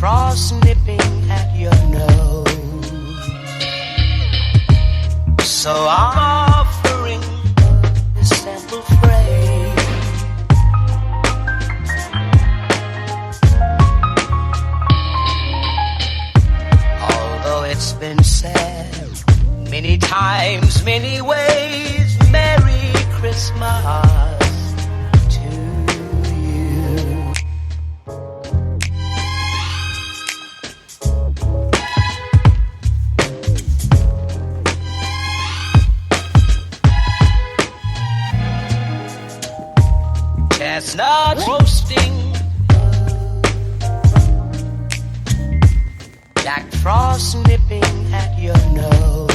frost nipping at your nose. So I'm offering this simple phrase. Although it's been said many times, many ways, Merry Christmas to you. Chestnuts roasting, Jack Frost nipping at your nose.